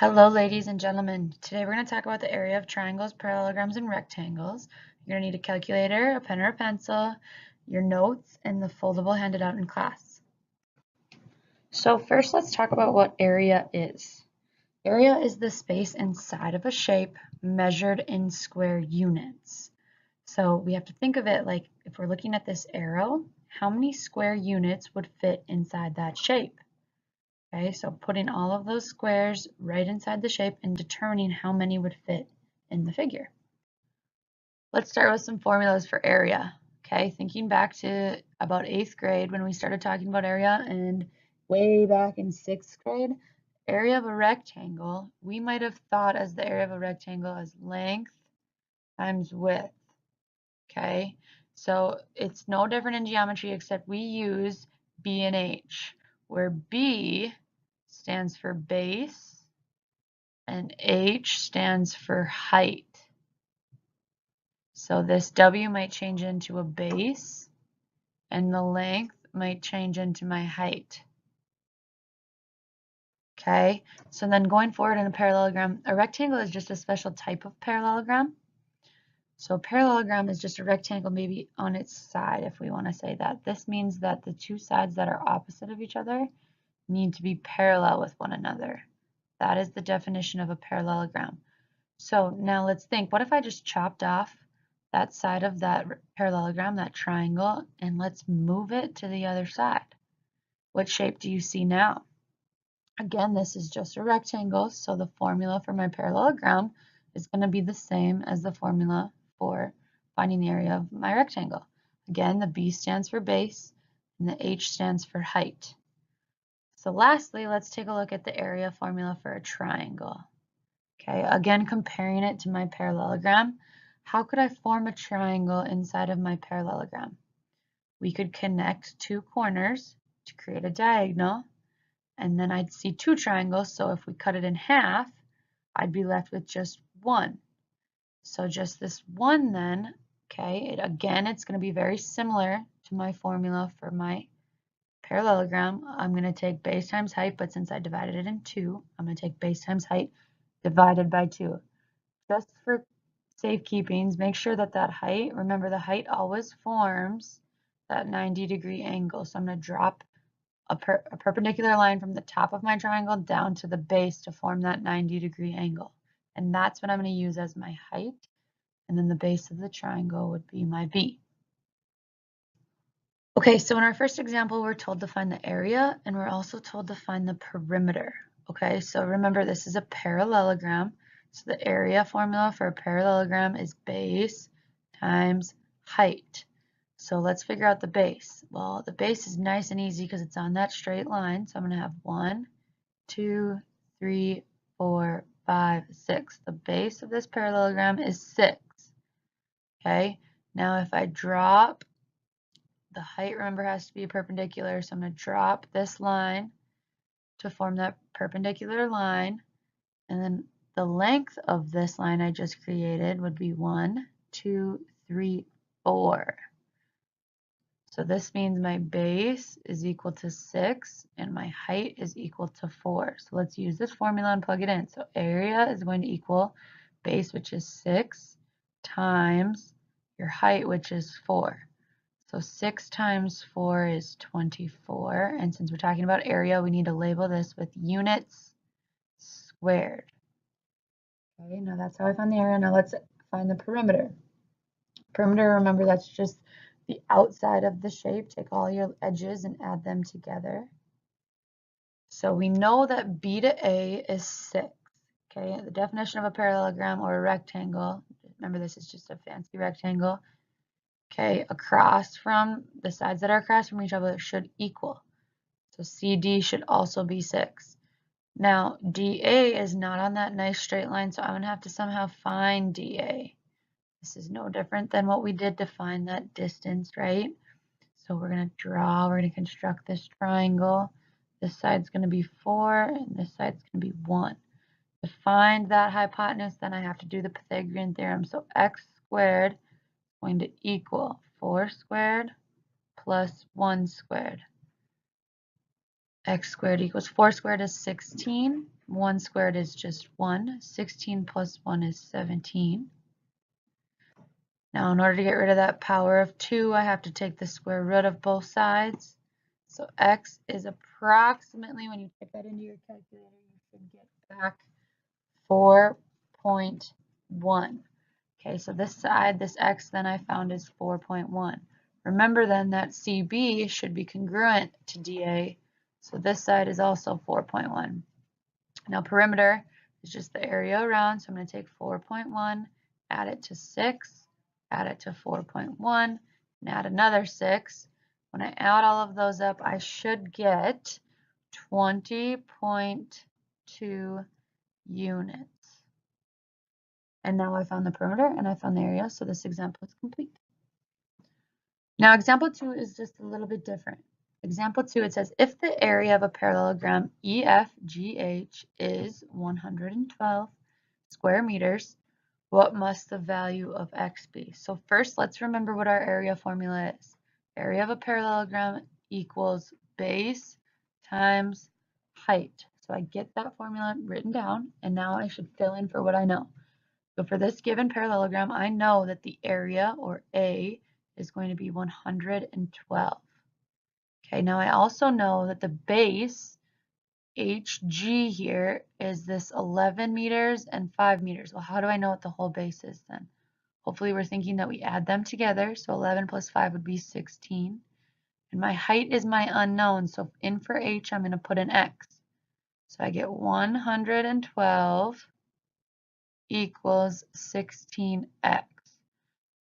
Hello, ladies and gentlemen. Today we're going to talk about the area of triangles, parallelograms, and rectangles. You're going to need a calculator, a pen or a pencil, your notes, and the foldable handed out in class. So first, let's talk about what area is. Area is the space inside of a shape measured in square units. So we have to think of it like if we're looking at this arrow, how many square units would fit inside that shape? Okay, so putting all of those squares right inside the shape and determining how many would fit in the figure. Let's start with some formulas for area. Okay, thinking back to about 8th grade when we started talking about area, and way back in 6th grade, area of a rectangle, we might have thought as the area of a rectangle as length times width. Okay, so it's no different in geometry except we use B and H, where B stands for base and H stands for height. So this W might change into a base and the length might change into my height. Okay, so then going forward in a parallelogram, a rectangle is just a special type of parallelogram. So a parallelogram is just a rectangle maybe on its side, if we want to say that. This means that the two sides that are opposite of each other need to be parallel with one another. That is the definition of a parallelogram. So now let's think, what if I just chopped off that side of that parallelogram, that triangle, and let's move it to the other side? What shape do you see now? Again, this is just a rectangle, so the formula for my parallelogram is going to be the same as the formula for finding the area of my rectangle. Again, the B stands for base and the H stands for height. So lastly, let's take a look at the area formula for a triangle. Okay, again, comparing it to my parallelogram, how could I form a triangle inside of my parallelogram? We could connect two corners to create a diagonal, and then I'd see two triangles, so if we cut it in half, I'd be left with just one. So just this one then, okay, again, it's going to be very similar to my formula for my parallelogram. I'm going to take base times height, but since I divided it in two, I'm going to take base times height divided by 2. Just for safekeepings, make sure that that height, remember the height always forms that 90-degree angle. So I'm going to drop a perpendicular line from the top of my triangle down to the base to form that 90-degree angle. And that's what I'm going to use as my height. And then the base of the triangle would be my B. Okay, so in our first example, we're told to find the area, and we're also told to find the perimeter. Okay, so remember this is a parallelogram. So the area formula for a parallelogram is base times height. So let's figure out the base. Well, the base is nice and easy because it's on that straight line. So I'm going to have 1, 2, 3, 4, 5, 6. The base of this parallelogram is 6. Okay, now if I drop the height, remember, has to be perpendicular, so I'm going to drop this line to form that perpendicular line, and then the length of this line I just created would be 1, 2, 3, 4. So this means my base is equal to 6 and my height is equal to 4. So let's use this formula and plug it in. So area is going to equal base, which is 6, times your height, which is 4. So 6 times 4 is 24, and since we're talking about area, we need to label this with units squared. Okay, now that's how I found the area. Now let's find the perimeter. Perimeter, remember, that's just the outside of the shape. Take all your edges and add them together. So we know that B to A is 6. Okay, the definition of a parallelogram or a rectangle, remember this is just a fancy rectangle. Okay, across from the sides that are across from each other should equal. So CD should also be 6. Now, DA is not on that nice straight line, so I'm going to have to somehow find DA. This is no different than what we did to find that distance, right? So we're going to construct this triangle. This side's going to be 4, and this side's going to be 1. To find that hypotenuse, then I have to do the Pythagorean theorem. So x squared going to equal 4 squared plus 1 squared. x squared equals 4 squared is 16. 1 squared is just 1. 16 plus 1 is 17. Now in order to get rid of that power of 2, I have to take the square root of both sides. So x is approximately, when you type that into your calculator, you should get back 4.1. Okay, so this side, this x then I found is 4.1. Remember then that CB should be congruent to DA, so this side is also 4.1. Now perimeter is just the area around, so I'm going to take 4.1, add it to 6, add it to 4.1, and add another 6. When I add all of those up, I should get 20.2 units. And now I found the perimeter and I found the area, so this example is complete. Now example 2 is just a little bit different. Example 2, it says, if the area of a parallelogram EFGH is 112 square meters, what must the value of x be? So first, let's remember what our area formula is. Area of a parallelogram equals base times height. So I get that formula written down, and now I should fill in for what I know. So for this given parallelogram, I know that the area, or A, is going to be 112. Okay, now I also know that the base, HG here, is this 11 meters and 5 meters. Well, how do I know what the whole base is then? Hopefully we're thinking that we add them together. So 11 plus 5 would be 16. And my height is my unknown. So in for H, I'm going to put an X. So I get 112 equals 16x.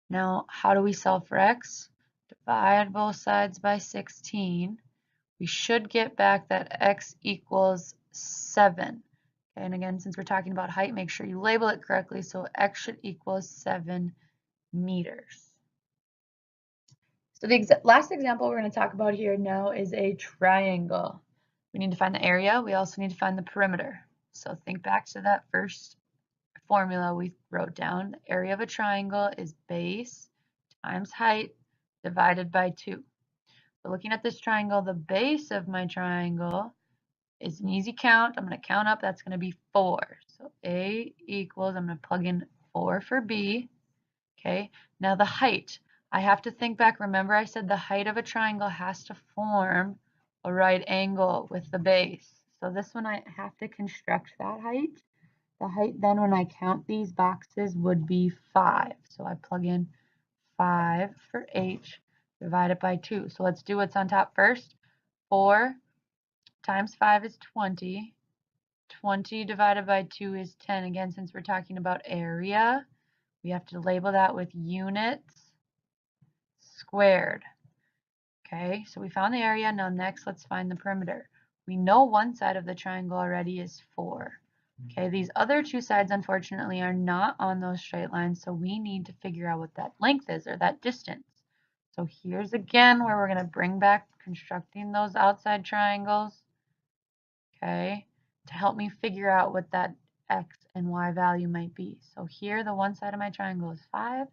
Now, how do we solve for x? Divide both sides by 16. We should get back that x equals 7. Okay, and again, since we're talking about height, make sure you label it correctly. So x should equal 7 meters. So the last example we're going to talk about here now is a triangle. We need to find the area. We also need to find the perimeter. So think back to that first formula we wrote down. The area of a triangle is base times height divided by 2. So looking at this triangle, the base of my triangle is an easy count. I'm going to count up. That's going to be 4. So A equals, I'm going to plug in 4 for B. Okay, now the height. I have to think back. Remember I said the height of a triangle has to form a right angle with the base. So this one I have to construct that height. The height then when I count these boxes would be 5. So I plug in 5 for H divided by 2. So let's do what's on top first. 4 times 5 is 20. 20 divided by 2 is 10. Again, since we're talking about area, we have to label that with units squared. Okay, so we found the area. Now next, let's find the perimeter. We know one side of the triangle already is 4. Okay, these other two sides, unfortunately, are not on those straight lines, so we need to figure out what that length is, or that distance. So here's again where we're going to bring back constructing those outside triangles, okay, to help me figure out what that x and y value might be. So here, the one side of my triangle is 5,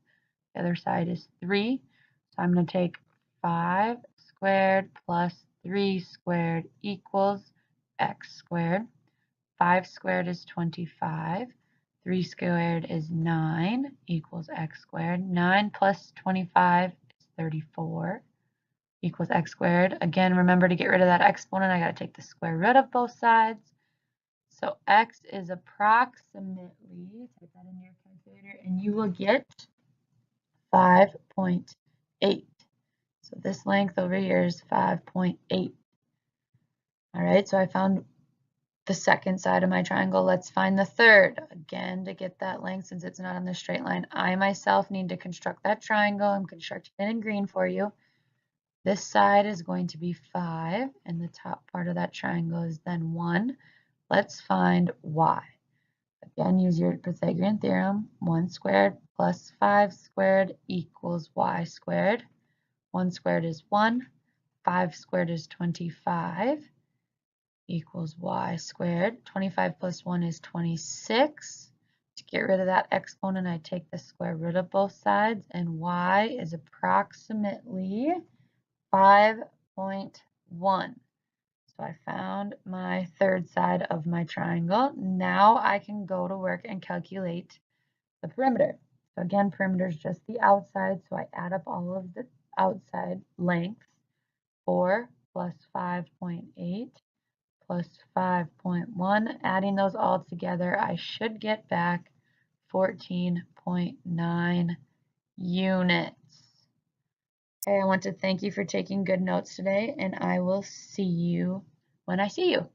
the other side is 3. So I'm going to take 5 squared plus 3 squared equals x squared. 5 squared is 25. 3 squared is 9 equals x squared. 9 plus 25 is 34 equals x squared. Again, remember to get rid of that exponent, I got to take the square root of both sides. So x is approximately, type that in your calculator, and you will get 5.8. So this length over here is 5.8. All right, so I found the second side of my triangle. Let's find the third. Again, to get that length, since it's not on the straight line, I myself need to construct that triangle. I'm constructing it in green for you. This side is going to be 5, and the top part of that triangle is then 1. Let's find y. Again, use your Pythagorean theorem. 1 squared plus 5 squared equals y squared. 1 squared is 1. 5 squared is 25. Equals y squared. 25 plus 1 is 26. To get rid of that exponent, I take the square root of both sides, and y is approximately 5.1. So I found my third side of my triangle. Now I can go to work and calculate the perimeter. So again, perimeter is just the outside, so I add up all of the outside lengths. 4 plus 5.8 plus 5.1. Adding those all together, I should get back 14.9 units. Okay, I want to thank you for taking good notes today, and I will see you when I see you.